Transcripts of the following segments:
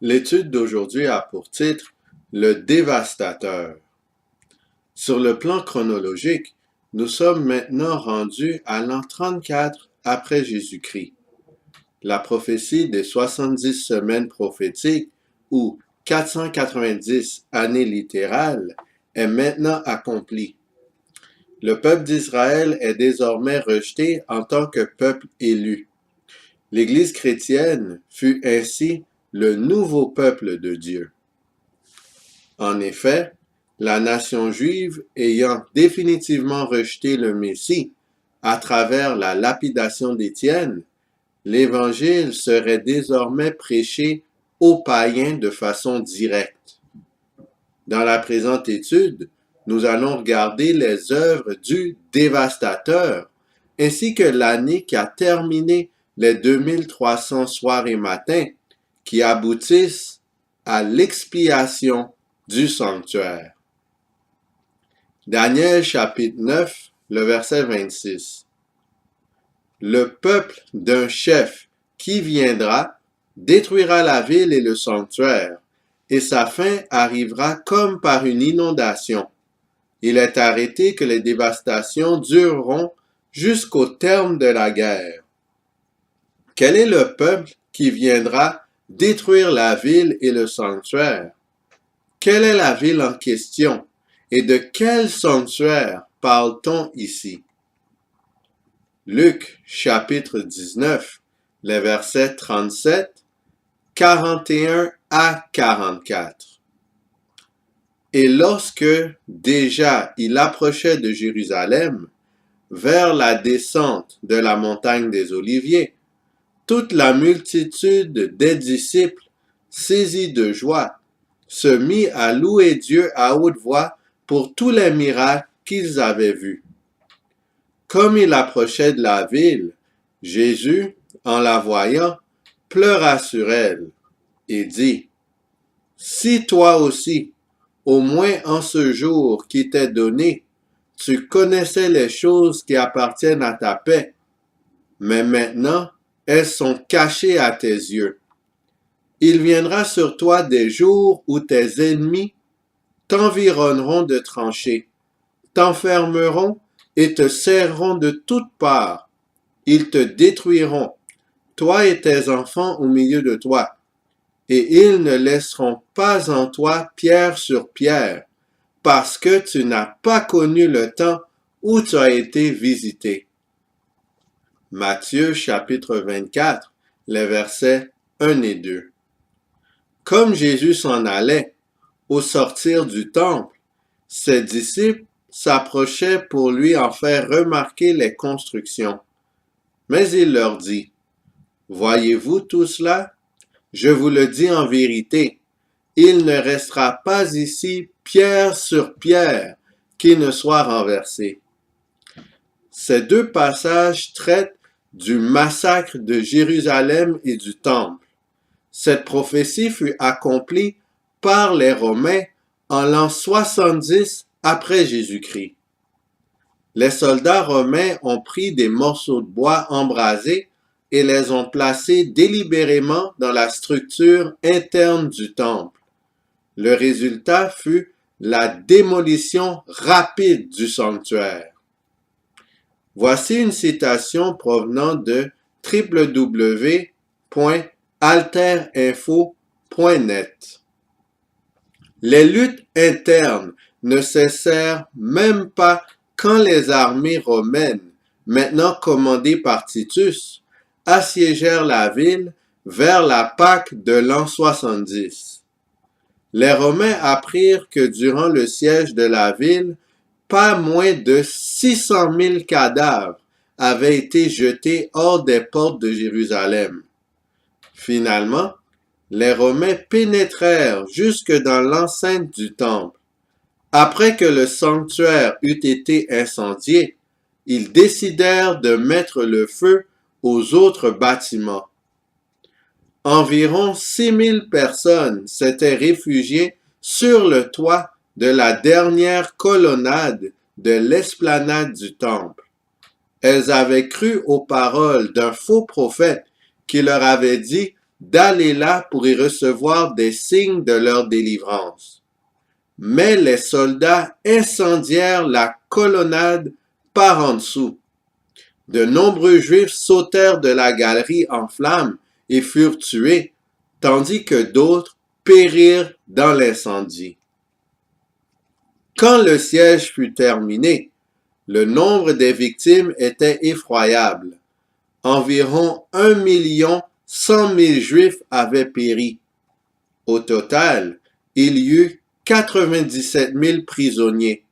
L'étude d'aujourd'hui a pour titre Le dévastateur. Sur le plan chronologique, nous sommes maintenant rendus à l'an 34 après Jésus-Christ. La prophétie des 70 semaines prophétiques ou 490 années littérales est maintenant accomplie. Le peuple d'Israël est désormais rejeté en tant que peuple élu. L'Église chrétienne fut ainsi le nouveau peuple de Dieu. En effet, la nation juive ayant définitivement rejeté le Messie à travers la lapidation d'Étienne, l'Évangile serait désormais prêché aux païens de façon directe. Dans la présente étude, nous allons regarder les œuvres du dévastateur, ainsi que l'année qui a terminé les 2300 soirs et matins, qui aboutissent à l'expiation du sanctuaire. Daniel chapitre 9, le verset 26. Le peuple d'un chef qui viendra détruira la ville et le sanctuaire, et sa fin arrivera comme par une inondation. Il est arrêté que les dévastations dureront jusqu'au terme de la guerre. Quel est le peuple qui viendra détruire la ville et le sanctuaire? Quelle est la ville en question et de quel sanctuaire parle-t-on ici? Luc chapitre 19, les versets 37, 41 à 44. Et lorsque déjà il approchait de Jérusalem, vers la descente de la montagne des Oliviers, toute la multitude des disciples, saisis de joie, se mit à louer Dieu à haute voix pour tous les miracles qu'ils avaient vus. Comme il approchait de la ville, Jésus, en la voyant, pleura sur elle et dit, « Si toi aussi, au moins en ce jour qui t'est donné, tu connaissais les choses qui appartiennent à ta paix, mais maintenant elles sont cachées à tes yeux. Il viendra sur toi des jours où tes ennemis t'environneront de tranchées, t'enfermeront et te serreront de toutes parts. Ils te détruiront, toi et tes enfants au milieu de toi, et ils ne laisseront pas en toi pierre sur pierre, parce que tu n'as pas connu le temps où tu as été visité. » Matthieu chapitre 24, les versets 1 et 2. Comme Jésus s'en allait, au sortir du temple, ses disciples s'approchaient pour lui en faire remarquer les constructions. Mais il leur dit, « Voyez-vous tout cela? Je vous le dis en vérité, il ne restera pas ici pierre sur pierre qui ne soit renversée. » Ces deux passages traitent du massacre de Jérusalem et du temple. Cette prophétie fut accomplie par les Romains en l'an 70 après Jésus-Christ. Les soldats romains ont pris des morceaux de bois embrasés et les ont placés délibérément dans la structure interne du temple. Le résultat fut la démolition rapide du sanctuaire. Voici une citation provenant de www.alterinfo.net. Les luttes internes ne cessèrent même pas quand les armées romaines, maintenant commandées par Titus, assiégèrent la ville vers la Pâque de l'an 70. Les Romains apprirent que durant le siège de la ville, pas moins de 600 000 cadavres avaient été jetés hors des portes de Jérusalem. Finalement, les Romains pénétrèrent jusque dans l'enceinte du temple. Après que le sanctuaire eut été incendié, ils décidèrent de mettre le feu aux autres bâtiments. Environ 6000 personnes s'étaient réfugiées sur le toit de la dernière colonnade de l'esplanade du temple. Elles avaient cru aux paroles d'un faux prophète qui leur avait dit d'aller là pour y recevoir des signes de leur délivrance. Mais les soldats incendièrent la colonnade par en dessous. De nombreux Juifs sautèrent de la galerie en flammes et furent tués, tandis que d'autres périrent dans l'incendie. Quand le siège fut terminé, le nombre des victimes était effroyable. Environ 1 100 000 Juifs avaient péri. Au total, il y eut 97 000 prisonniers.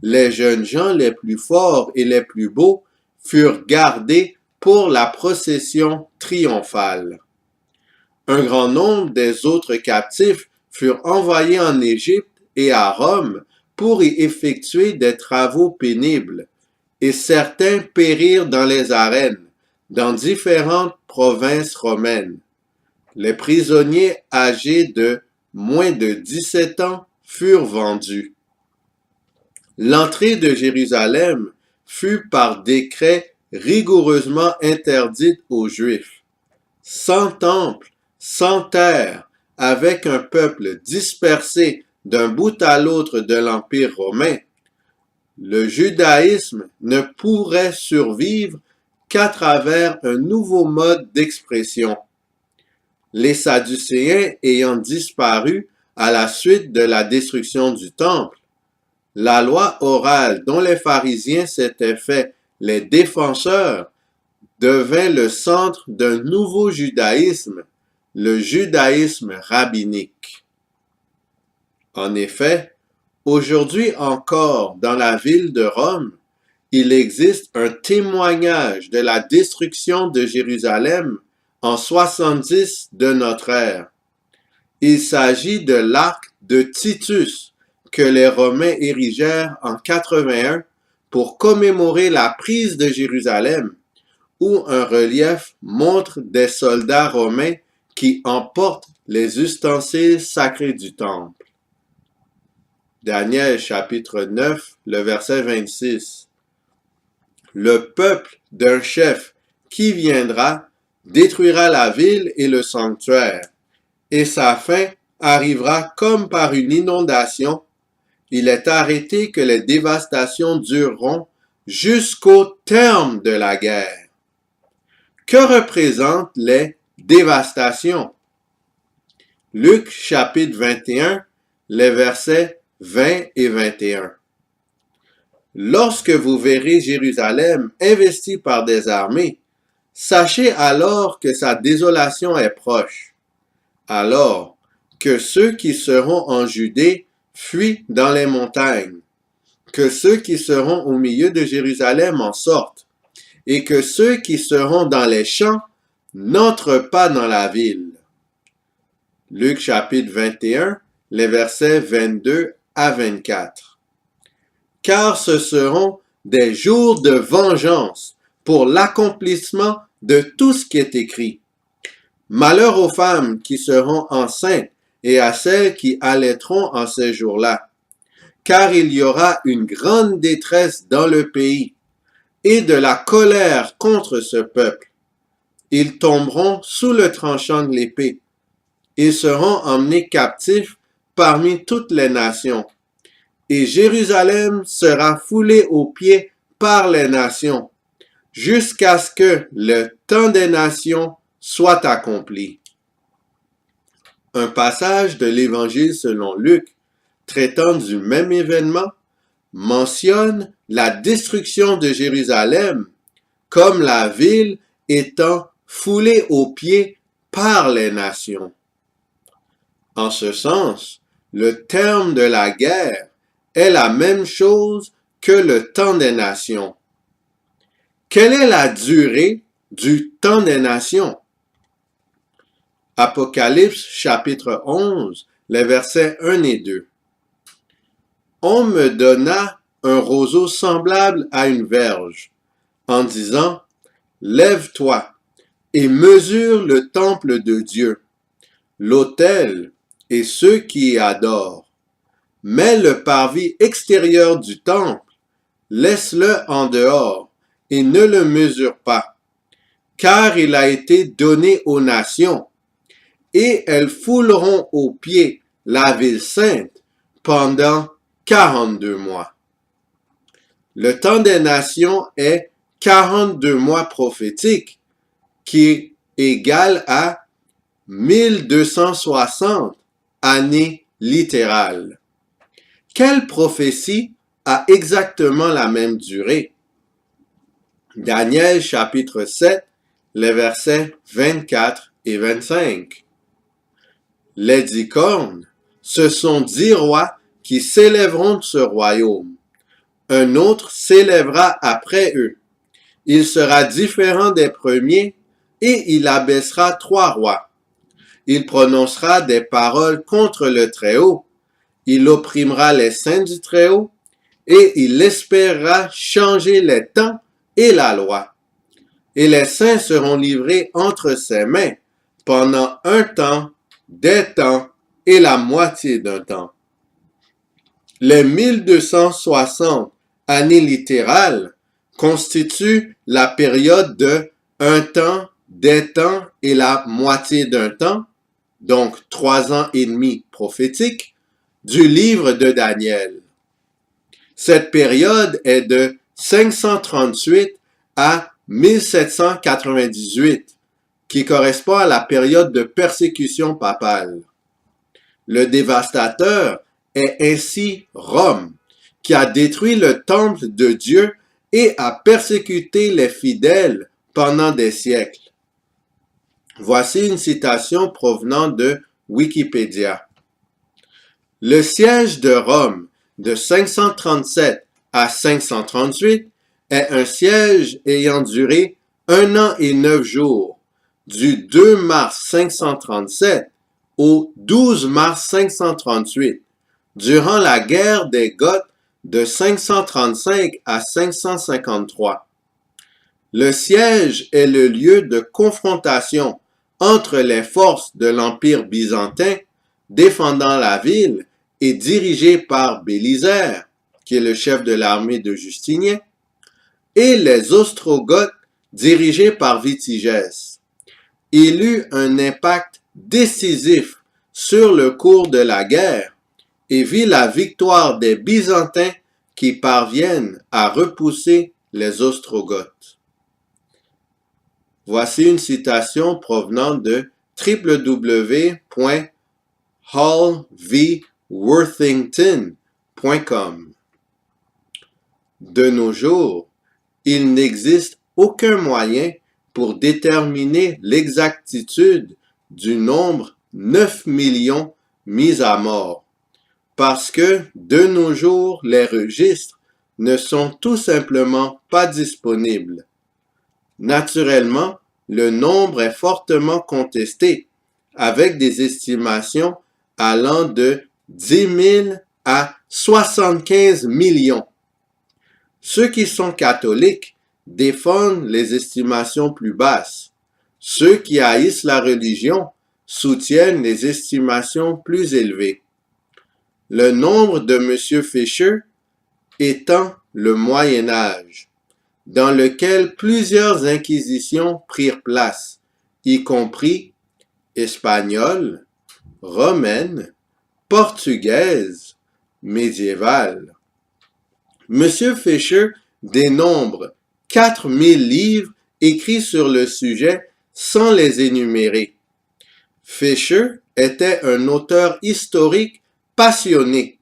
Les jeunes gens les plus forts et les plus beaux furent gardés pour la procession triomphale. Un grand nombre des autres captifs furent envoyés en Égypte et à Rome pour y effectuer des travaux pénibles, et certains périrent dans les arènes, dans différentes provinces romaines. Les prisonniers âgés de moins de 17 ans furent vendus. L'entrée de Jérusalem fut par décret rigoureusement interdite aux Juifs. Sans temple, sans terre, avec un peuple dispersé d'un bout à l'autre de l'Empire romain, le judaïsme ne pourrait survivre qu'à travers un nouveau mode d'expression. Les Sadducéens ayant disparu à la suite de la destruction du temple, la loi orale dont les pharisiens s'étaient fait les défenseurs devint le centre d'un nouveau judaïsme, le judaïsme rabbinique. En effet, aujourd'hui encore dans la ville de Rome, il existe un témoignage de la destruction de Jérusalem en 70 de notre ère. Il s'agit de l'arc de Titus que les Romains érigèrent en 81 pour commémorer la prise de Jérusalem, où un relief montre des soldats romains qui emportent les ustensiles sacrés du temple. Daniel chapitre 9, le verset 26. Le peuple d'un chef qui viendra détruira la ville et le sanctuaire, et sa fin arrivera comme par une inondation. Il est arrêté que les dévastations dureront jusqu'au terme de la guerre. Que représentent les dévastations? Luc chapitre 21, les versets 20 et 21. Lorsque vous verrez Jérusalem investie par des armées, sachez alors que sa désolation est proche. Alors que ceux qui seront en Judée fuient dans les montagnes, que ceux qui seront au milieu de Jérusalem en sortent, et que ceux qui seront dans les champs n'entrent pas dans la ville. Luc chapitre 21, les versets 22 à 24. Car ce seront des jours de vengeance pour l'accomplissement de tout ce qui est écrit. Malheur aux femmes qui seront enceintes et à celles qui allaiteront en ces jours-là, car il y aura une grande détresse dans le pays et de la colère contre ce peuple. Ils tomberont sous le tranchant de l'épée. Ils seront emmenés captifs parmi toutes les nations. Et Jérusalem sera foulée aux pieds par les nations, jusqu'à ce que le temps des nations soit accompli. Un passage de l'Évangile selon Luc, traitant du même événement, mentionne la destruction de Jérusalem comme la ville étant foulée aux pieds par les nations. En ce sens, le terme de la guerre est la même chose que le temps des nations. Quelle est la durée du temps des nations? Apocalypse chapitre 11, les versets 1 et 2. On me donna un roseau semblable à une verge, en disant, lève-toi et mesure le temple de Dieu, l'autel et ceux qui y adorent. Mais le parvis extérieur du temple, laisse-le en dehors et ne le mesure pas, car il a été donné aux nations, et elles fouleront aux pieds la ville sainte pendant 42 mois. Le temps des nations est 42 mois prophétiques, qui est égal à 1260 années littérales. Quelle prophétie a exactement la même durée? Daniel chapitre 7, les versets 24 et 25. Les 10 cornes, ce sont 10 rois qui s'élèveront de ce royaume. Un autre s'élèvera après eux. Il sera différent des premiers et il abaissera 3 rois. Il prononcera des paroles contre le Très-Haut. Il opprimera les saints du Très-Haut et il espérera changer les temps et la loi. Et les saints seront livrés entre ses mains pendant un temps, des temps et la moitié d'un temps. Les 1260 années littérales constituent la période de un temps, des temps et la moitié d'un temps, donc 3 ans et demi prophétiques, du livre de Daniel. Cette période est de 538 à 1798, qui correspond à la période de persécution papale. Le dévastateur est ainsi Rome, qui a détruit le temple de Dieu et a persécuté les fidèles pendant des siècles. Voici une citation provenant de Wikipédia. Le siège de Rome de 537 à 538 est un siège ayant duré 1 an et 9 jours, du 2 mars 537 au 12 mars 538, durant la guerre des Goths de 535 à 553. Le siège est le lieu de confrontation entre les forces de l'Empire byzantin défendant la ville et dirigé par Bélisaire, qui est le chef de l'armée de Justinien, et les Ostrogoths dirigés par Vitigès. Il eut un impact décisif sur le cours de la guerre et vit la victoire des Byzantins qui parviennent à repousser les Ostrogoths. Voici une citation provenant de www.hallvworthington.com. De nos jours, il n'existe aucun moyen pour déterminer l'exactitude du nombre 9 millions mis à mort, parce que de nos jours, les registres ne sont tout simplement pas disponibles. Naturellement, le nombre est fortement contesté, avec des estimations allant de 10 000 à 75 millions. Ceux qui sont catholiques défendent les estimations plus basses. Ceux qui haïssent la religion soutiennent les estimations plus élevées. Le nombre de M. Fisher étant le Moyen Âge, dans lequel plusieurs inquisitions prirent place, y compris espagnole, romaine, portugaise, médiévale. M. Fisher dénombre 4000 livres écrits sur le sujet sans les énumérer. Fisher était un auteur historique passionné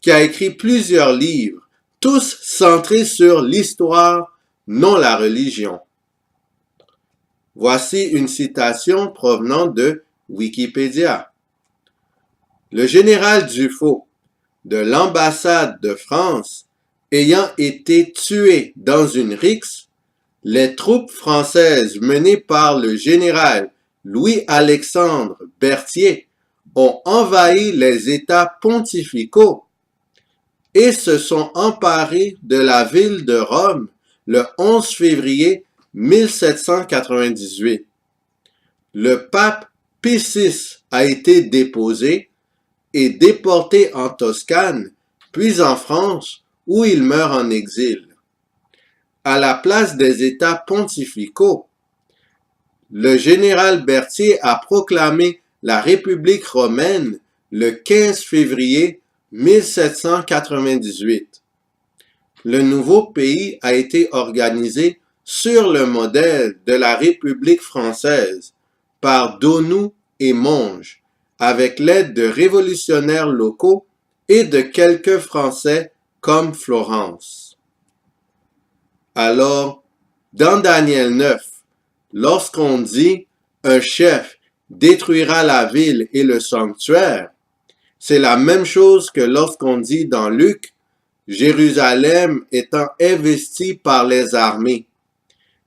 qui a écrit plusieurs livres, tous centrés sur l'histoire, non la religion. Voici une citation provenant de Wikipédia. Le général Dufault de l'ambassade de France ayant été tué dans une rixe, les troupes françaises menées par le général Louis-Alexandre Berthier ont envahi les États pontificaux et se sont emparés de la ville de Rome le 11 février 1798. Le pape Pie VI a été déposé et déporté en Toscane, puis en France, où il meurt en exil. À la place des États pontificaux, le général Berthier a proclamé la République romaine le 15 février 1798. Le nouveau pays a été organisé sur le modèle de la République française par Donou et Monge, avec l'aide de révolutionnaires locaux et de quelques Français comme Florence. Alors, dans Daniel 9, lorsqu'on dit « un chef détruira la ville et le sanctuaire », c'est la même chose que lorsqu'on dit dans Luc « Jérusalem étant investie par les armées ».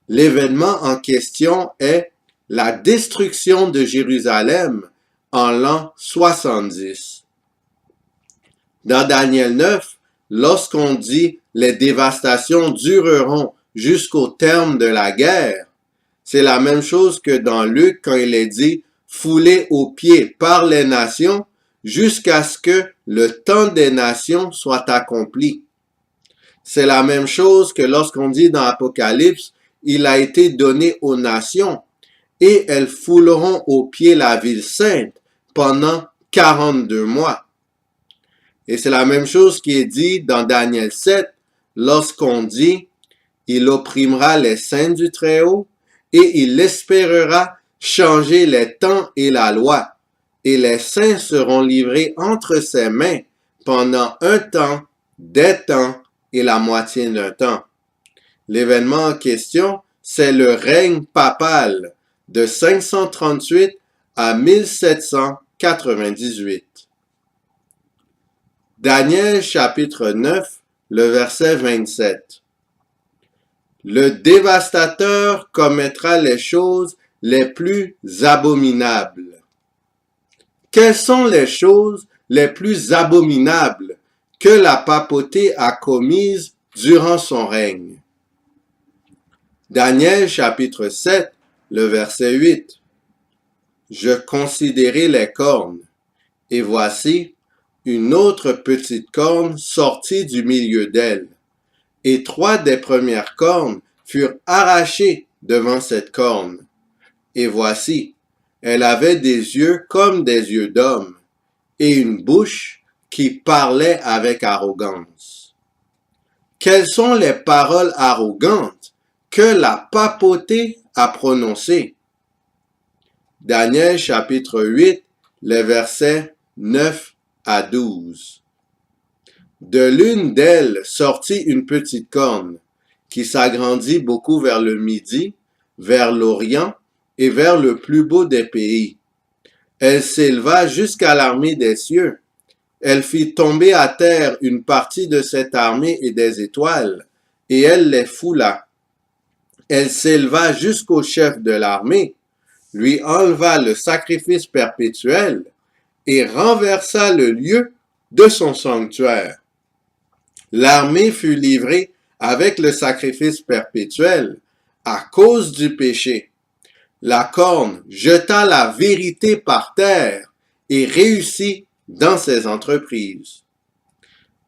L'événement en question est la destruction de Jérusalem en l'an 70. Dans Daniel 9, lorsqu'on dit « les dévastations dureront jusqu'au terme de la guerre », c'est la même chose que dans Luc quand il est dit « foulés aux pieds par les nations jusqu'à ce que le temps des nations soit accompli ». C'est la même chose que lorsqu'on dit dans Apocalypse « il a été donné aux nations et elles fouleront aux pieds la ville sainte pendant 42 mois ». Et c'est la même chose qui est dit dans Daniel 7 lorsqu'on dit « il opprimera les saints du Très-Haut et il espérera changer les temps et la loi, et les saints seront livrés entre ses mains pendant un temps, des temps et la moitié d'un temps. » L'événement en question, c'est le règne papal de 538 à 1798. Daniel chapitre 9, le verset 27. Le dévastateur commettra les choses les plus abominables. Quelles sont les choses les plus abominables que la papauté a commises durant son règne? Daniel chapitre 7, le verset 8. Je considérai les cornes, et voici, une autre petite corne sortit du milieu d'elle, et 3 des premières cornes furent arrachées devant cette corne. Et voici, elle avait des yeux comme des yeux d'homme, et une bouche qui parlait avec arrogance. Quelles sont les paroles arrogantes que la papauté a prononcées? Daniel chapitre 8, les versets 9 à 12. De l'une d'elles sortit une petite corne, qui s'agrandit beaucoup vers le midi, vers l'Orient et vers le plus beau des pays. Elle s'éleva jusqu'à l'armée des cieux. Elle fit tomber à terre une partie de cette armée et des étoiles, et elle les foula. Elle s'éleva jusqu'au chef de l'armée, lui enleva le sacrifice perpétuel et renversa le lieu de son sanctuaire. L'armée fut livrée avec le sacrifice perpétuel à cause du péché. La corne jeta la vérité par terre et réussit dans ses entreprises.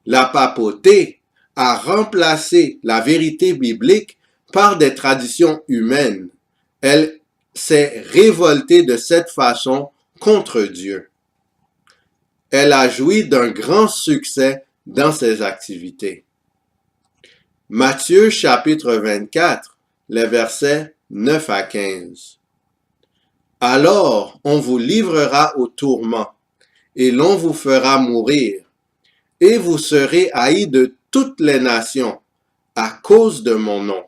La papauté a remplacé la vérité biblique par des traditions humaines. Elle s'est révoltée de cette façon contre Dieu. Elle a joui d'un grand succès dans ses activités. Matthieu chapitre 24, les versets 9 à 15. Alors on vous livrera au tourment, et l'on vous fera mourir, et vous serez haïs de toutes les nations, à cause de mon nom.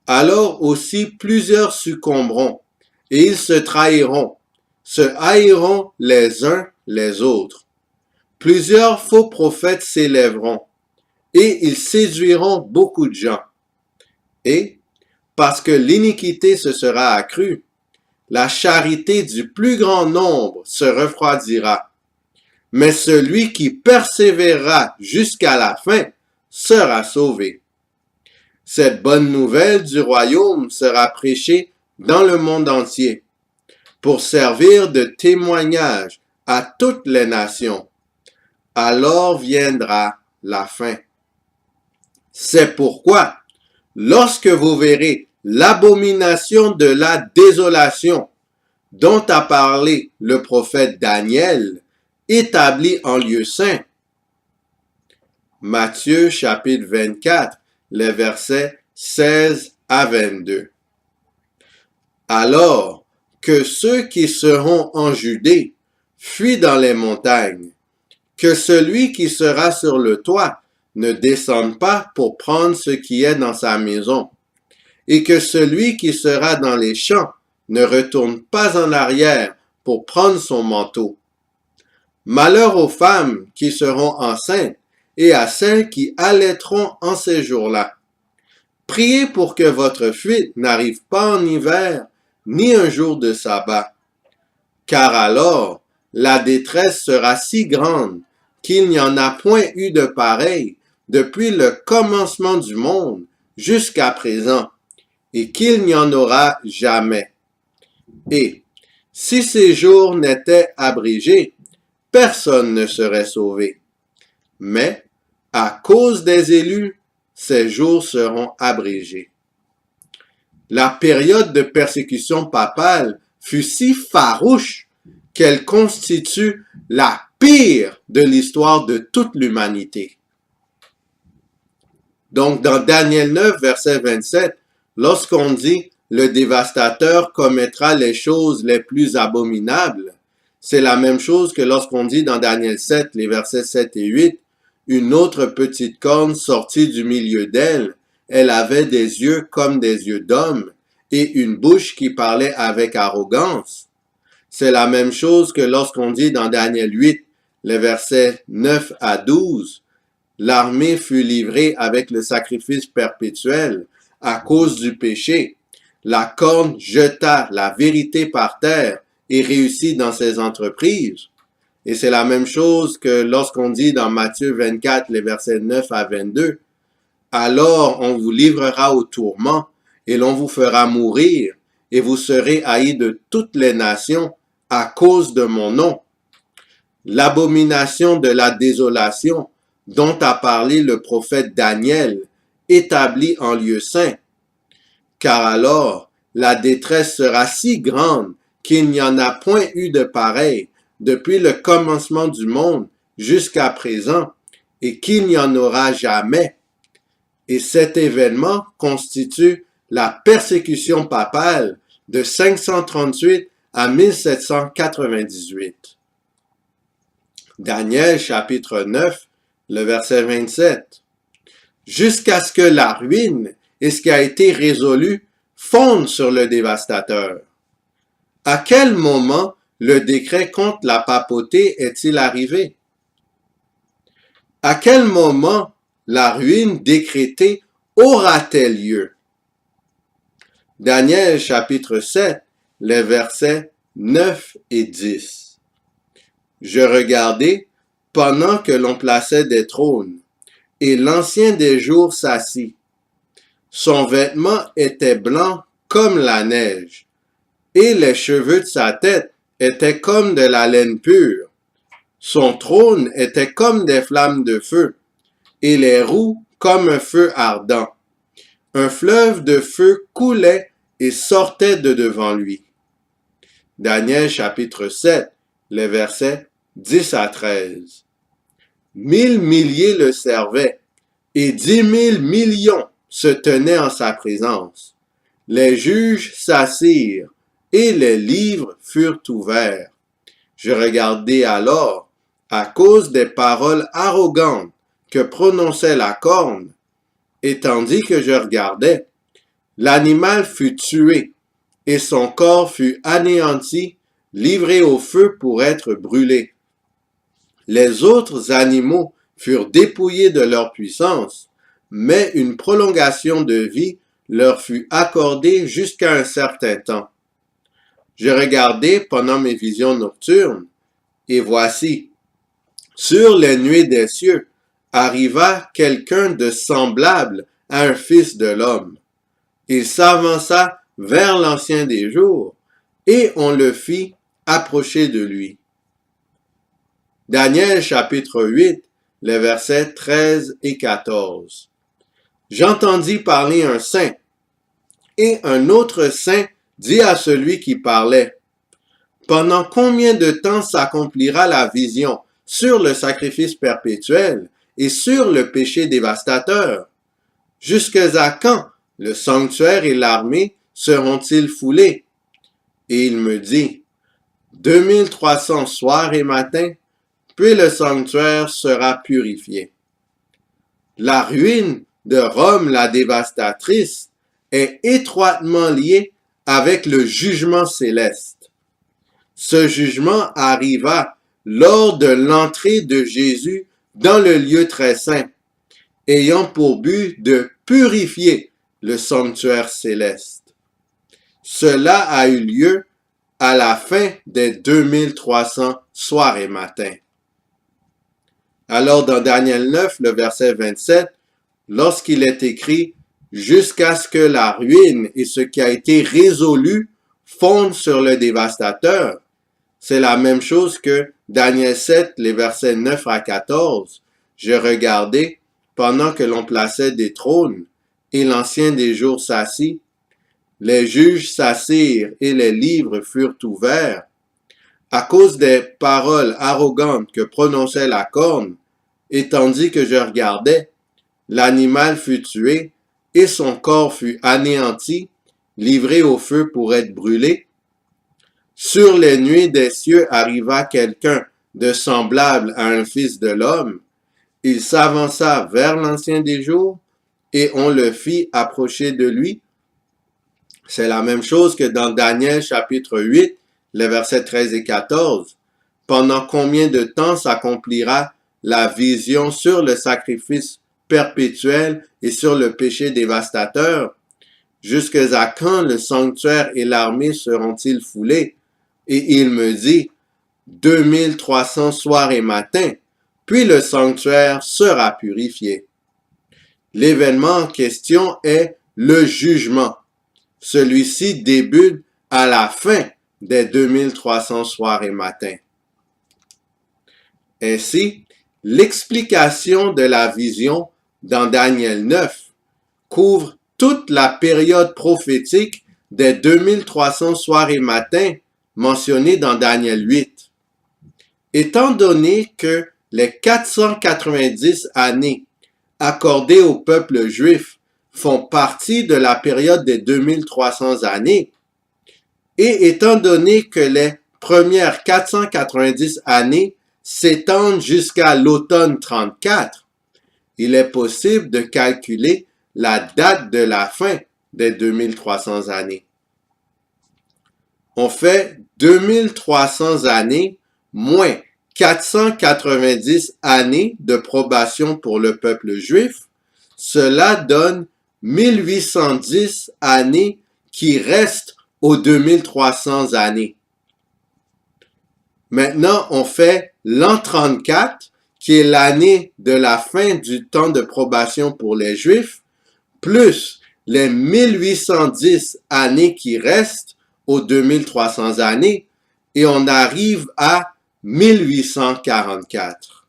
Alors aussi plusieurs succomberont, et ils se trahiront, se haïront les uns les autres. Plusieurs faux prophètes s'élèveront, et ils séduiront beaucoup de gens. Et, parce que l'iniquité se sera accrue, la charité du plus grand nombre se refroidira. Mais celui qui persévérera jusqu'à la fin sera sauvé. Cette bonne nouvelle du royaume sera prêchée dans le monde entier, pour servir de témoignage à toutes les nations. Alors viendra la fin. C'est pourquoi, lorsque vous verrez l'abomination de la désolation, dont a parlé le prophète Daniel, établi en lieu saint. Matthieu chapitre 24, les versets 16 à 22. Alors que ceux qui seront en Judée fuient dans les montagnes, que celui qui sera sur le toit ne descende pas pour prendre ce qui est dans sa maison, et que celui qui sera dans les champs ne retourne pas en arrière pour prendre son manteau. Malheur aux femmes qui seront enceintes et à celles qui allaiteront en ces jours-là. Priez pour que votre fuite n'arrive pas en hiver, ni un jour de sabbat, car alors la détresse sera si grande qu'il n'y en a point eu de pareil depuis le commencement du monde jusqu'à présent, et qu'il n'y en aura jamais. Et si ces jours n'étaient abrégés, personne ne serait sauvé. Mais, à cause des élus, ces jours seront abrégés. La période de persécution papale fut si farouche qu'elle constitue la pire de l'histoire de toute l'humanité. Donc, dans Daniel 9, verset 27, lorsqu'on dit « le dévastateur commettra les choses les plus abominables », c'est la même chose que lorsqu'on dit dans Daniel 7, les versets 7 et 8, « une autre petite corne sortit du milieu d'elle, elle avait des yeux comme des yeux d'homme, et une bouche qui parlait avec arrogance. » C'est la même chose que lorsqu'on dit dans Daniel 8, les versets 9 à 12, « l'armée fut livrée avec le sacrifice perpétuel à cause du péché. La corne jeta la vérité par terre et réussit dans ses entreprises. » Et c'est la même chose que lorsqu'on dit dans Matthieu 24, les versets 9 à 22, « alors on vous livrera au tourment et l'on vous fera mourir et vous serez haïs de toutes les nations à cause de mon nom. » L'abomination de la désolation dont a parlé le prophète Daniel, établi en lieu saint. Car alors, la détresse sera si grande qu'il n'y en a point eu de pareil depuis le commencement du monde jusqu'à présent, et qu'il n'y en aura jamais. Et cet événement constitue la persécution papale de 538 à 1798. Daniel chapitre 9, le verset 27. Jusqu'à ce que la ruine et ce qui a été résolu fondent sur le dévastateur. À quel moment le décret contre la papauté est-il arrivé? À quel moment la ruine décrétée aura-t-elle lieu? Daniel chapitre 7, les versets 9 et 10. Je regardai pendant que l'on plaçait des trônes, et l'ancien des jours s'assit. Son vêtement était blanc comme la neige, et les cheveux de sa tête étaient comme de la laine pure. Son trône était comme des flammes de feu, et les roues comme un feu ardent. Un fleuve de feu coulait et sortait de devant lui. Daniel chapitre 7, les versets 10 à 13. 1000 milliers le servaient, et 10 000 millions se tenaient en sa présence. Les juges s'assirent, et les livres furent ouverts. Je regardai alors, à cause des paroles arrogantes que prononçait la corne, et tandis que je regardais, l'animal fut tué, et son corps fut anéanti, livré au feu pour être brûlé. Les autres animaux furent dépouillés de leur puissance, mais une prolongation de vie leur fut accordée jusqu'à un certain temps. Je regardai pendant mes visions nocturnes, et voici, sur les nuées des cieux, arriva quelqu'un de semblable à un fils de l'homme. Il s'avança vers l'ancien des jours, et on le fit approcher de lui. Daniel chapitre 8, les versets 13 et 14. J'entendis parler un saint, et un autre saint dit à celui qui parlait, Pendant combien de temps s'accomplira la vision sur le sacrifice perpétuel et sur le péché dévastateur? Jusqu'à quand le sanctuaire et l'armée seront-ils foulés? Et il me dit, 2300 soirs et matins, puis le sanctuaire sera purifié. La ruine de Rome la dévastatrice est étroitement liée avec le jugement céleste. Ce jugement arriva lors de l'entrée de Jésus dans le lieu très saint, ayant pour but de purifier le sanctuaire céleste. Cela a eu lieu à la fin des 2300 soirs et matins. Alors dans Daniel 9, le verset 27, lorsqu'il est écrit « Jusqu'à ce que la ruine et ce qui a été résolu fondent sur le dévastateur », c'est la même chose que Daniel 7, les versets 9 à 14. Je regardais pendant que l'on plaçait des trônes et l'ancien des jours s'assit. Les juges s'assirent et les livres furent ouverts. À cause des paroles arrogantes que prononçait la corne, et tandis que je regardais, l'animal fut tué et son corps fut anéanti, livré au feu pour être brûlé. Sur les nuées des cieux arriva quelqu'un de semblable à un fils de l'homme. Il s'avança vers l'ancien des jours et on le fit approcher de lui. C'est la même chose que dans Daniel chapitre 8, les versets 13 et 14. Pendant combien de temps s'accomplira la vision sur le sacrifice perpétuel et sur le péché dévastateur? Jusqu'à quand le sanctuaire et l'armée seront-ils foulés? Et il me dit, 2300 soirs et matins, puis le sanctuaire sera purifié. L'événement en question est le jugement. Celui-ci débute à la fin des 2300 soirs et matins. Ainsi, l'explication de la vision dans Daniel 9 couvre toute la période prophétique des 2300 soirs et matins mentionnés dans Daniel 8. Étant donné que les 490 années accordées au peuple juif font partie de la période des 2300 années, et étant donné que les premières 490 années s'étendent jusqu'à l'automne 34, il est possible de calculer la date de la fin des 2300 années. On fait 2300 années moins 490 années de probation pour le peuple juif. Cela donne 1810 années qui restent aux 2300 années. Maintenant, on fait l'an 34, qui est l'année de la fin du temps de probation pour les Juifs, plus les 1810 années qui restent aux 2300 années, et on arrive à 1844.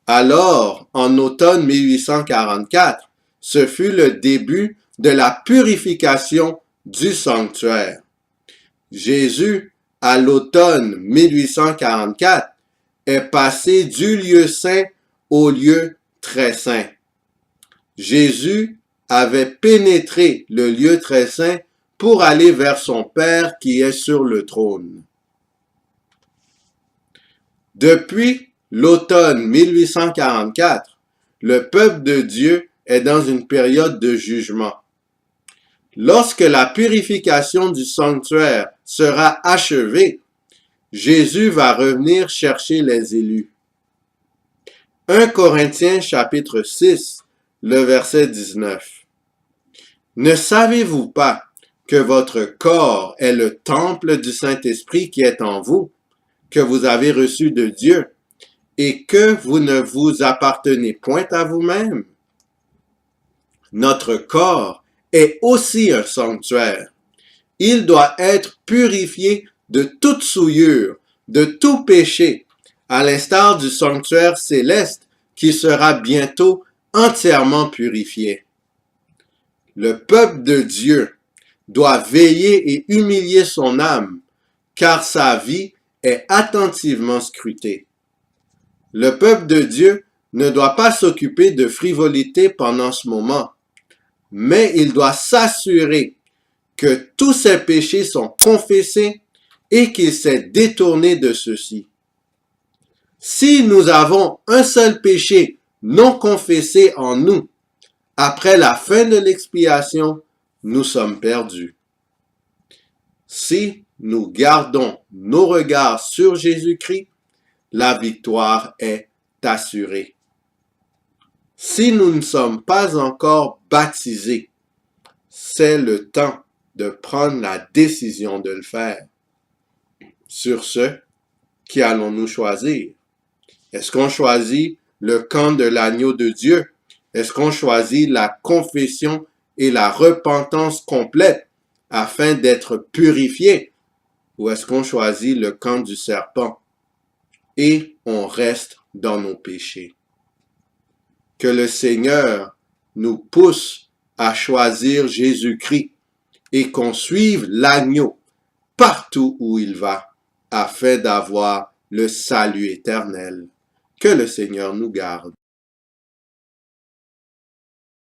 Alors, en automne 1844, ce fut le début de la purification du sanctuaire. Jésus, à l'automne 1844, est passé du lieu saint au lieu très saint. Jésus avait pénétré le lieu très saint pour aller vers son Père qui est sur le trône. Depuis l'automne 1844, le peuple de Dieu est dans une période de jugement. Lorsque la purification du sanctuaire sera achevée, Jésus va revenir chercher les élus. 1 Corinthiens chapitre 6, le verset 19. Ne savez-vous pas que votre corps est le temple du Saint-Esprit qui est en vous, que vous avez reçu de Dieu, et que vous ne vous appartenez point à vous-même? Notre corps est aussi un sanctuaire. Il doit être purifié de toute souillure, de tout péché, à l'instar du sanctuaire céleste qui sera bientôt entièrement purifié. Le peuple de Dieu doit veiller et humilier son âme, car sa vie est attentivement scrutée. Le peuple de Dieu ne doit pas s'occuper de frivolité pendant ce moment, mais il doit s'assurer que tous ses péchés sont confessés et qu'il s'est détourné de ceux-ci. Si nous avons un seul péché non confessé en nous, après la fin de l'expiation, nous sommes perdus. Si nous gardons nos regards sur Jésus-Christ, la victoire est assurée. Si nous ne sommes pas encore baptisés, c'est le temps de prendre la décision de le faire. Sur ce, qui allons-nous choisir? Est-ce qu'on choisit le camp de l'agneau de Dieu? Est-ce qu'on choisit la confession et la repentance complète afin d'être purifié? Ou est-ce qu'on choisit le camp du serpent et on reste dans nos péchés? Que le Seigneur nous pousse à choisir Jésus-Christ et qu'on suive l'agneau partout où il va, afin d'avoir le salut éternel. Que le Seigneur nous garde.